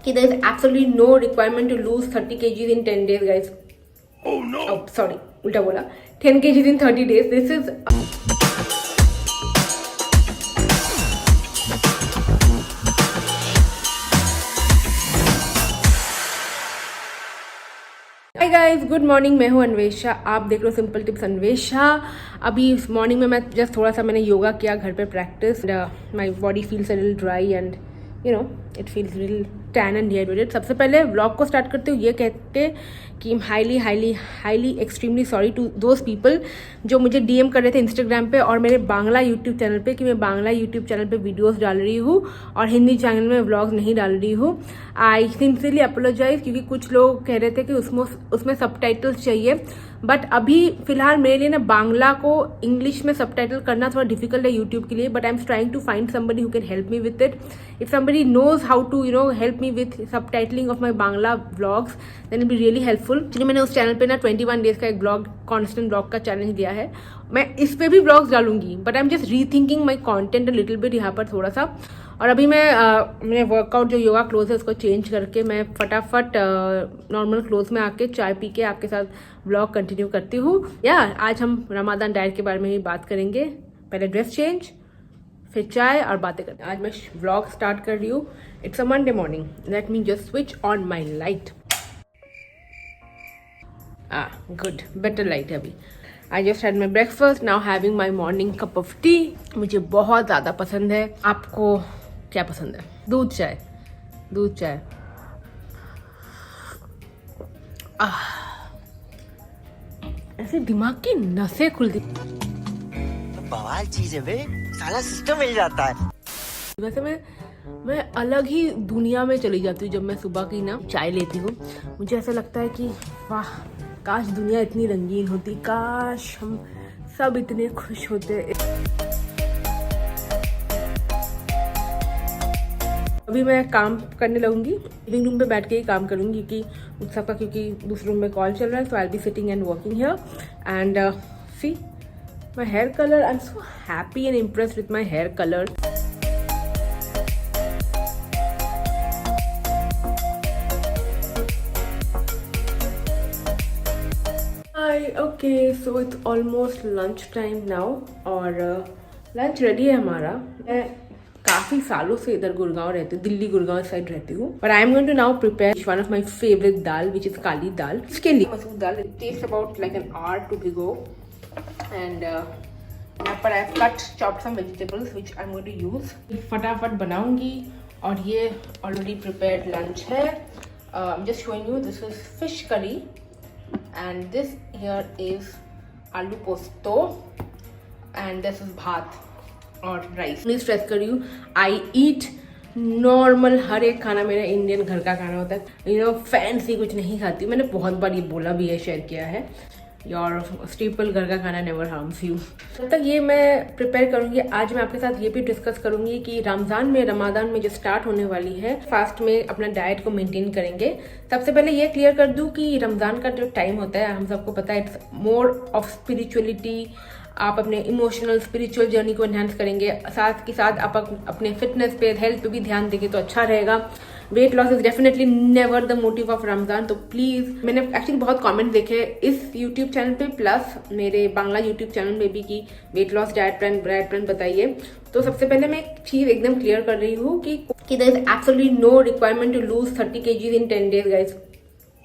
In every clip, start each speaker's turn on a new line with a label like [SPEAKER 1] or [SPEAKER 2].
[SPEAKER 1] कि there is absolutely no requirement to lose 30 kgs in 10 days, guys. Oh no! Oh, sorry, उल्टा बोला. 10 kgs in 30 days. This is hi guys, good morning. मैं हूँ अन्वेषा, आप देख रहे हो सिंपल टिप्स अन्वेषा. अभी इस मॉर्निंग में मैं जस्ट थोड़ा सा मैंने योगा किया घर पे practice. My body feels a little dry and you know it feels little tan and dehydrated. सबसे पहले व्लॉग को स्टार्ट करते हुए ये कहते कि I am highly highly highly extremely sorry to those people जो मुझे डीएम कर रहे थे इंस्टाग्राम पे और मेरे बांग्ला यूट्यूब चैनल पे कि मैं बांग्ला यूट्यूब चैनल पे वीडियोस डाल रही हूँ और हिंदी चैनल में व्लॉग्स नहीं डाल रही हूँ. आई सिंसियरली अपोलोजाइज, क्योंकि कुछ लोग कह रहे थे कि उसमें सबटाइटल्स चाहिए. बट अभी फिलहाल मेरे लिए ना बांग्ला को इंग्लिश में सबटाइटल करना थोड़ा डिफिकल्ट है यूट्यूब के लिए. But I am trying to find somebody who can help me with it. If somebody knows how to help me with subtitling of my Bangla vlogs then it be really helpful. Actually मैंने उस channel पे ना 21 days का एक blog constant blog का challenge दिया है. मैं इस पे भी ब्लॉग्स डालूंगी but I am just rethinking my content a little bit यहाँ पर थोड़ा सा. और अभी मैंने वर्कआउट जो योगा क्लोथ है उसको चेंज करके मैं फटाफट नॉर्मल क्लोथ में आके चाय पी के आपके साथ व्लॉग कंटिन्यू करती हूँ. आज हम रमादान डाइट के बारे में ही बात करेंगे. पहले ड्रेस चेंज, फिर चाय और बातें करते हैं. आज मैं व्लॉग स्टार्ट कर रही हूँ. It's a Monday morning. Let me just switch on my light. Good, better light है अभी. I just had my breakfast, now having my morning cup of T. मुझे बहुत ज़्यादा पसंद है. आपको क्या पसंद है? दूध चाय. दूध चाय. ऐसे दिमाग की नसें खुलती.
[SPEAKER 2] बवाल चीज है बे, सारा सिस्टम मिल जाता है.
[SPEAKER 1] वैसे मैं अलग ही दुनिया में चली जाती हूँ जब मैं सुबह की ना चाय लेती हूँ. मुझे ऐसा लगता है कि वाह, काश दुनिया इतनी रंगीन होती, काश हम सब इतने खुश होते. अभी मैं काम करने लगूंगी. लिविंग रूम पे बैठ के ही काम करूंगी क्योंकि दूसरे रूम में कॉल चल रहा है. So I will be sitting and working here. And see my hair colour, I am so happy and impressed with my hair colour. Okay, so it's almost lunch time now और lunch ready है हमारा. मैं काफ़ी सालों से इधर गुड़गांव रहती हूँ, दिल्ली गुड़गांव साइड रहती हूँ. But I am going to now prepare one of my favourite dal which is kali dal. इसके लिए मसूर दाल. It takes about like an hour to भिगो. एंड यहाँ पर I cut chop some vegetables which I am going to use. फटाफट बनाऊंगी और ये ऑलरेडी प्रिपेयर्ड लंच है. Just showing you, this is fish curry and this here is aloo posto and this is bhat और rice. नहीं stress कर रही हूँ, आई ईट नॉर्मल. हर एक खाना मेरा इंडियन घर का खाना होता है. फैंसी कुछ नहीं खाती. मैंने बहुत बार ये बोला भी है, शेयर किया है. योर स्टेपल घर का खाना नेवर हार्म्स यू. तब तक ये मैं प्रिपेयर करूंगी. आज मैं आपके साथ ये भी डिस्कस करूंगी कि रमदान में जो स्टार्ट होने वाली है फास्ट में अपना डाइट को मेंटेन करेंगे. सबसे पहले ये क्लियर कर दूं कि रमजान का जो टाइम होता है हम सबको पता है इट्स मोर ऑफ स्पिरिचुअलिटी. आप अपने इमोशनल स्पिरिचुअल जर्नी को एनहांस करेंगे. साथ के साथ आप अपने फिटनेस पे, हेल्थ पे भी ध्यान देंगे तो अच्छा रहेगा. Weight loss is definitely never the motive of Ramzan. तो प्लीज, मैंने एक्चुअली बहुत कमेंट देखे इस यूट्यूब चैनल पे प्लस मेरे बांग्ला यूट्यूब चैनल में भी कि वेट लॉस डाइट प्लान बताइए. तो सबसे पहले मैं एक चीज एकदम क्लियर कर रही हूँ कि there is absolutely no requirement to lose 30 kgs in 10 days, guys.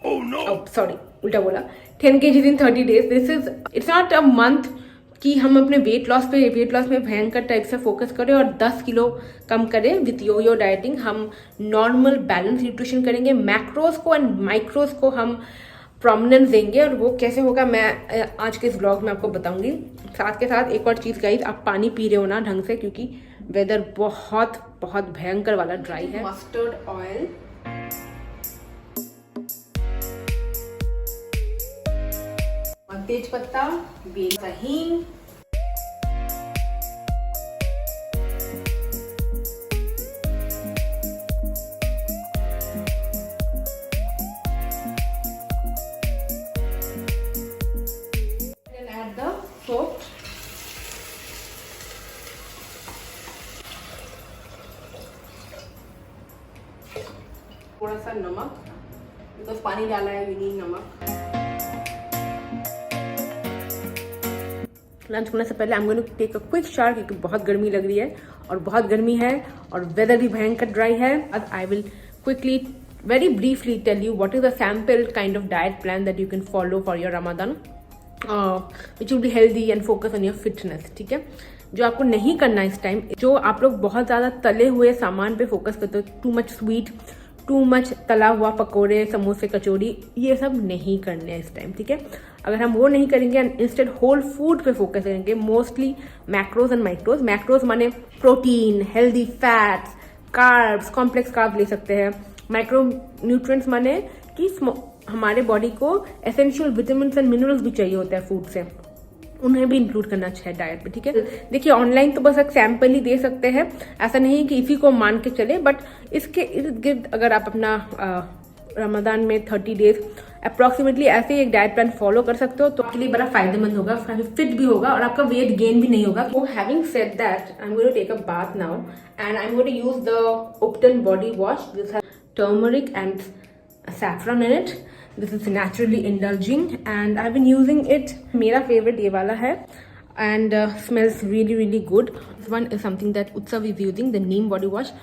[SPEAKER 1] Oh no! Sorry, उल्टा बोला. 10 kgs in 30 days. This is, it's not a month कि हम अपने वेट लॉस में भयंकर टाइप से फोकस करें और 10 किलो कम करें विथ यो डाइटिंग. हम नॉर्मल बैलेंस न्यूट्रिशन करेंगे. मैक्रोज को एंड माइक्रोज को हम प्रोमिनेंस देंगे और वो कैसे होगा मैं आज के इस ब्लॉग में आपको बताऊंगी. साथ के साथ एक और चीज़ गाइस, आप पानी पी रहे हो ना ढंग से, क्योंकि वेदर बहुत बहुत भयंकर वाला ड्राई है. मस्टर्ड ऑयल, तेज पत्ता, हींग, add the soap. थोड़ा सा नमक, बिकॉज पानी डाला है, वी नीड नमक। लंच करने से पहले I am going to take a quick shower, क्योंकि बहुत गर्मी लग रही है और बहुत गर्मी है और वेदर भी भयंकर ड्राई है। I will quickly very briefly tell you what is a sample kind of diet plan that you can follow for your Ramadan, which will be healthy and focus on your fitness। ठीक है, जो आपको नहीं करना इस time, जो आप लोग बहुत ज़्यादा तले हुए सामान पे फोकस करते हो, too much sweet, too much तला हुआ पकोड़े, समोसे, कचौड़ी, ये सब नहीं करने हैं इस टाइम। ठीक है, अगर हम वो नहीं करेंगे एंड इंस्टेड होल फूड पे फोकस करेंगे, mostly macros and micros. Macros माने protein, healthy fats, carbs, complex carb ले सकते हैं। माइक्रो न्यूट्रिएंट्स माने कि हमारे बॉडी को एसेंशियल विटामिन एंड मिनरल्स भी चाहिए होता है फूड से, उन्हें भी इंक्लूड करना अच्छा है डाइट में। ठीक है, देखिए ऑनलाइन तो बस एक सैंपल ही दे सकते हैं, ऐसा नहीं कि इसी को मान के चले, बट इसके इर्द गिर्द अगर आप अपना रमजान में 30 डेज अप्रॉक्सीमेटली ऐसे ही एक डाइट प्लान फॉलो कर सकते हो तो आपके लिए बड़ा फायदेमंद होगा, काफी फिट भी होगा और आपका वेट गेन भी नहीं होगा। So having said that, I'm going to take a bath now and I'm going to use the Upton body wash. This has turmeric and saffron in it. This is naturally indulging and I've been using it. मेरा favorite ये वाला है and smells really really good. This one is something that Utsav is using, the neem body wash.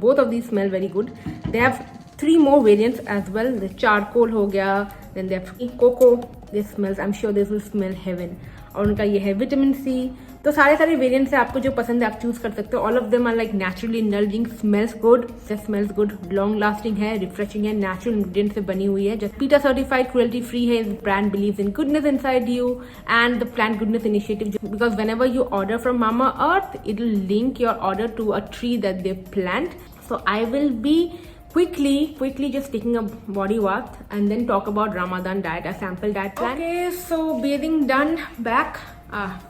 [SPEAKER 1] Both of these smell very good. They have 3 more variants as well. The charcoal हो गया, then they have cocoa. This smells, I'm sure this will smell heaven. और उनका ये है vitamin C. तो सारे variants है, आपको जो पसंद है आप चूज कर सकते हो। All of them are like naturally indulging, smells good, smells good, long lasting है, रिफ्रेशिंग है, नेचुरल इंग्रेडिएंट से बनी हुई है, just PETA certified, cruelty free है। Brand believes in goodness inside you and the plant goodness initiative, because whenever you order from Mama Earth it will link your order to a tree that they plant. So I will be quickly just taking a body bath and then talk about Ramadan diet, a sample diet plan. Okay, so bathing done, back.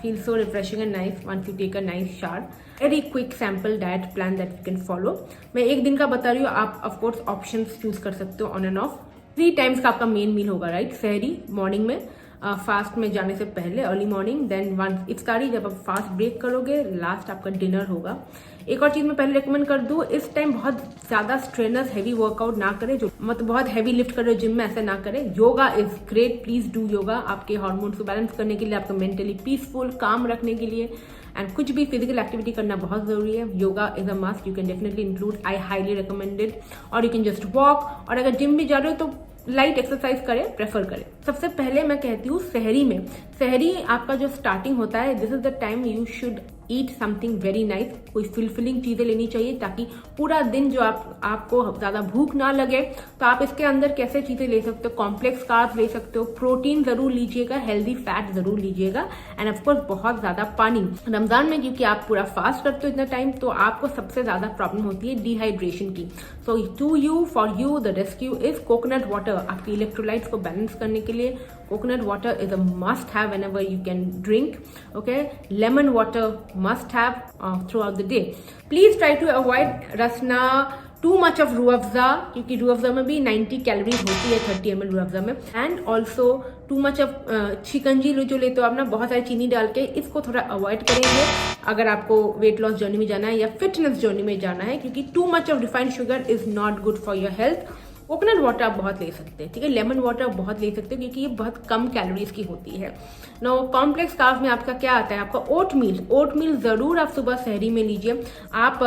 [SPEAKER 1] Feels so refreshing and nice once you take a nice shower. Very quick sample diet plan that you can follow. मैं एक दिन का बता रही हूँ, आप of course options choose कर सकते हो on and off। 3 times का आपका मेन मील होगा, राइट? सहरी मॉर्निंग में, फास्ट में जाने से पहले अर्ली मॉर्निंग, देन वन इफ्तारी जब आप फास्ट ब्रेक करोगे, लास्ट आपका डिनर होगा। एक और चीज मैं पहले रिकमेंड कर दूं, इस टाइम बहुत ज्यादा स्ट्रेनर्स हैवी वर्कआउट ना करें, जो मतलब बहुत हैवी लिफ्ट कर रहे हो जिम में, ऐसा ना करें। Yoga is great, please do yoga, आपके हार्मोन्स को बैलेंस करने के लिए, आपको मेंटली पीसफुल काम रखने के लिए, एंड कुछ भी फिजिकल एक्टिविटी करना बहुत जरूरी है। Yoga is a must, you can definitely include, I highly recommend it. और यू कैन जस्ट वॉक, और अगर जिम भी जा रहे हो तो लाइट एक्सरसाइज करें, प्रेफर करें। सबसे पहले मैं कहती हूँ सहरी में, सहरी आपका जो स्टार्टिंग होता है, this is the time you should eat something very nice. कोई फुलफिलिंग चीजें लेनी चाहिए ताकि पूरा दिन जो आपको ज्यादा भूख ना लगे। तो आप इसके अंदर कैसे चीजें ले सकते हो, कॉम्प्लेक्स कार्ब्स ले सकते हो, प्रोटीन जरूर लीजिएगा, हेल्दी फैट जरूर लीजिएगा, एंड ऑफकोर्स बहुत ज्यादा पानी। रमजान में क्योंकि आप पूरा फास्ट करते हो इतना टाइम, तो आपको सबसे ज्यादा प्रॉब्लम होती है डिहाइड्रेशन की। So to you, for you the rescue is coconut water. आपके इलेक्ट्रोलाइट्स को बैलेंस करने के लिए coconut water is a must have whenever you can drink. Okay, lemon water must have throughout the day. Please try to avoid rasna, too much of Rooh Afza, क्योंकि रूह अफ़ज़ा में भी 90 calories होती है 30 ml रूह अफ़ज़ा में, and also too much of shikanji जो लेते हो आप ना, बहुत सारी चीनी डाल के, इसको थोड़ा अवॉइड करेंगे अगर आपको वेट लॉस जर्नी में जाना है या फिटनेस जर्नी में जाना है, क्योंकि to much of refined sugar is not good for your health. Coconut water आप बहुत ले सकते हैं, ठीक है, लेमन वाटर आप बहुत ले सकते हो, क्योंकि ये बहुत कम कैलोरीज की होती है। नो कॉम्प्लेक्स कार्ब्स में आपका क्या आता है, आपका ओटमील जरूर आप सुबह सहरी में लीजिए। आप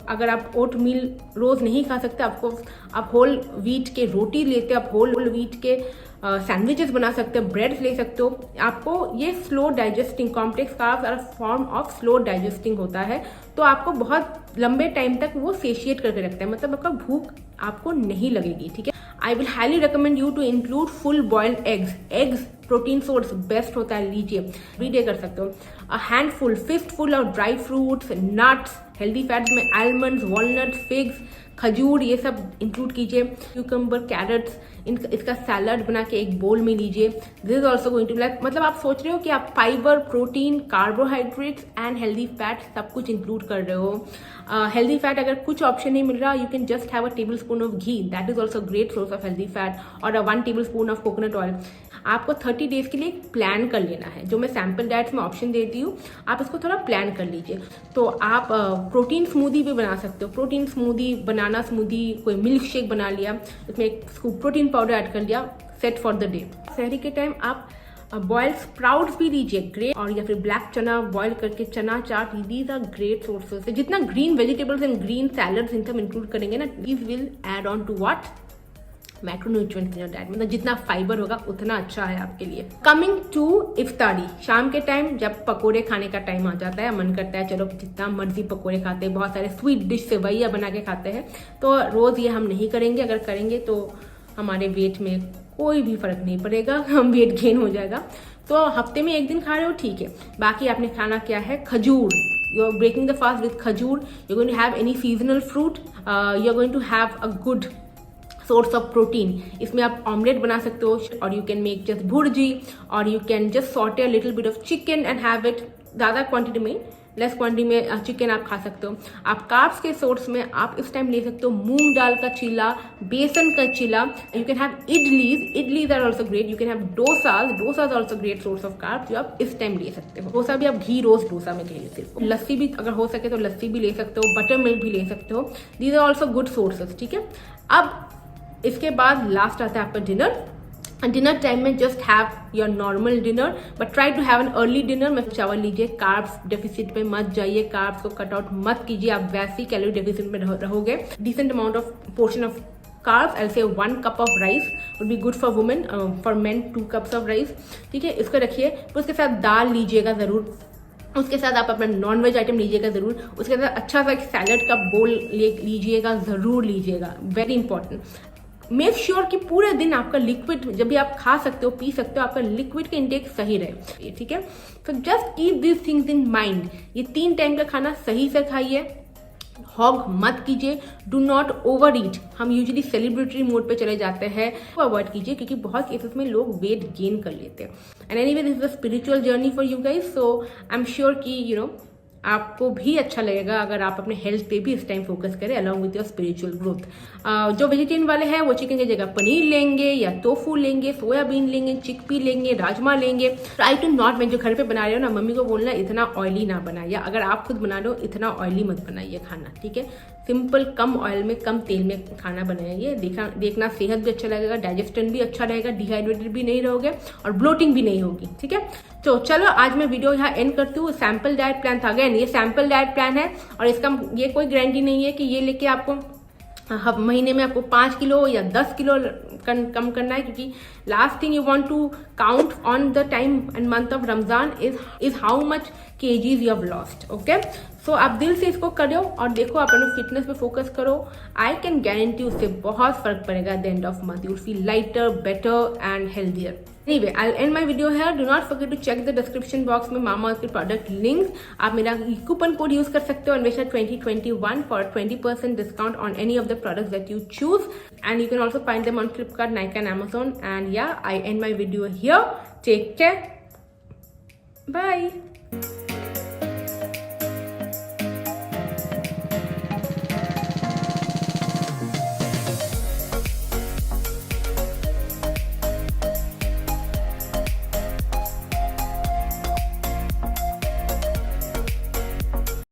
[SPEAKER 1] अगर आप ओटमील रोज नहीं खा सकते, आपको आप होल व्हीट के रोटी लेते हो, आप होल व्हीट के सैंडविचेस बना सकते हो, ब्रेड्स ले सकते हो। आपको ये slow digesting, complex carbs are form of slow digesting होता है, तो आपको बहुत लंबे टाइम तक वो सेशिएट करके रखता है, मतलब आपका भूख आपको नहीं लगेगी, ठीक है। I will highly recommend you to include full boiled eggs protein source best होता है, लीजिए, एवरीडे कर सकते हो। A handful, fistful of dry fruits, nuts, healthy fats में आलमंड्स, वॉलनट्स, फिग्स, खजूर, ये सब इंक्लूड कीजिए। क्यूकम्बर, कैरेट्स, इसका सैलड बना के एक बोल में लीजिए। This is also going to like, मतलब आप सोच रहे हो कि आप fibre, protein, carbohydrates and healthy fat सब कुछ इंक्लूड कर रहे हो। हेल्दी फैट अगर कुछ ऑप्शन नहीं मिल रहा, you can just have a table spoon of ghee, that is also great source of healthy fat, और 1 table spoon of coconut oil. आपको 30 डेज के लिए प्लान कर लेना है। जो मैं सैम्पल डाइट्स में ऑप्शन देती हूँ हूँ, आप इसको थोड़ा प्लान कर लीजिए। तो आप प्रोटीन स्मूदी भी बना सकते हो, प्रोटीन स्मूदी, बनाना स्मूदी, कोई मिल्क शेक बना लिया, इसमें एक स्कूप प्रोटीन पाउडर ऐड कर लिया, सेट फॉर द डे। शहरी के टाइम आप बॉइल्ड स्प्राउट्स भी लीजिए, ग्रेट, और या फिर ब्लैक चना बॉयल करके chana chaat, these are great sources. जितना green vegetables and green salads income include करेंगे ना, these will add on to what, macronutrients in your diet. मतलब जितना फाइबर होगा उतना अच्छा है आपके लिए। कमिंग टू इफ्तारी, शाम के टाइम जब पकोड़े खाने का टाइम आ जाता है, मन करता है चलो जितना मर्जी पकोड़े खाते हैं, बहुत सारे स्वीट डिश सेवैया बना के खाते हैं, तो रोज ये हम नहीं करेंगे। अगर करेंगे तो हमारे वेट में कोई भी फर्क नहीं पड़ेगा, हम वेट गेन हो जाएगा। तो हफ्ते में एक दिन खा रहे हो ठीक है, बाकी आपने खाना क्या है, खजूर, you are breaking the fast with khajoor, you going to have any seasonal fruit, you are going to have a good source of protein. इसमें आप ऑमलेट बना सकते हो, और you can make just bhurji, और you can just saute a little bit of chicken and have it. ज़्यादा quantity में, less quantity में चिकन आप खा सकते हो। आप कार्ब्स के सोर्स में आप इस टाइम ले सकते हो मूंग दाल का चिला, बेसन का chilla, you can have idlis are also great, you can have dosas also great source of carbs, जो आप इस टाइम ले सकते हो। डोसा भी आप घी रोस्ट डोसा में ले सकते हो। लस्सी भी अगर हो सके तो लस्सी भी ले सकते हो, बटर मिल्क भी ले सकते हो, these are also good sources, ठीक है। अब इसके बाद लास्ट आता है आपका डिनर। डिनर टाइम में just have your normal dinner, but try to have an early dinner में चावल लीजिए। कार्ब्स डेफिसिट पे मत जाइए, कार्ब्स को कट आउट मत कीजिए, आप वैसे ही कैलोरी डेफिसिट में रहोगे। Decent amount of portion of carbs, I'll say 1 cup of rice would be good for women, for men 2 cups of rice, ठीक है। इसको रखिए, फिर उसके साथ दाल लीजिएगा जरूर, उसके साथ आप अपना नॉन वेज आइटम लीजिएगा जरूर, उसके साथ अच्छा सा एक सैलड का बोल लीजिएगा, जरूर लीजिएगा, वेरी इंपॉर्टेंट। मेक श्योर कि पूरे दिन आपका लिक्विड, जब भी आप खा सकते हो पी सकते हो, आपका लिक्विड का इंटेक सही रहे, ठीक है। तो just keep this things in mind. ये 3 टाइम का खाना सही से खाइए, हॉग मत कीजिए, डू नॉट ओवर ईट। हम यूजुअली सेलिब्रेटरी मोड पे चले जाते हैं, तो अवॉइड कीजिए, क्योंकि बहुत केसेस में लोग वेट गेन कर लेते हैं। And anyway this is a spiritual journey for you guys, so I am sure कि यू नो आपको भी अच्छा लगेगा अगर आप अपने हेल्थ पे भी इस टाइम फोकस करें along with your spiritual growth. जो वेजिटेरियन वाले हैं वो चिकन की जगह पनीर लेंगे, या टोफू लेंगे, सोयाबीन लेंगे, चिकपी लेंगे, राजमा लेंगे। ट्राई टू नॉट, मैं जो घर पे बना रहे हो ना, मम्मी को बोलना इतना ऑयली ना बनाइए, या अगर आप खुद बना रहे हो इतना ऑयली मत बनाइए खाना, ठीक है। सिंपल, कम ऑयल में, कम तेल में खाना बनाइए। देखना सेहत भी अच्छा लगेगा, डाइजेशन भी अच्छा रहेगा, डिहाइड्रेटेड भी नहीं रहोगे, और ब्लोटिंग भी नहीं होगी, ठीक है। तो चलो आज मैं वीडियो यहाँ एंड करती हूँ। सैम्पल डाइट प्लान था, अगेन ये सैम्पल डाइट प्लान है, और इसका ये कोई गारंटी नहीं है कि ये लेके आपको महीने में आपको 5 किलो या 10 किलो कम करना है, क्योंकि last thing you want to count on the time and month of Ramzan is how much kgs you have lost, okay. So आप दिल से इसको करो और देखो, आप अपने फिटनेस पे फोकस करो। आई कैन गारंटी उससे बहुत फर्क पड़ेगा। At the end of month you feel lighter, better and healthier. Anyway, I'll end my video here. Do not forget to check the description box में Mamaearth के product links. आप मेरा coupon code use कर सकते हो Anvesha 2021 for 20% discount on any of the products that you choose. And you can also find them on Flipkart, Nykaa and Amazon. And yeah, I end my video here. Take care. Bye.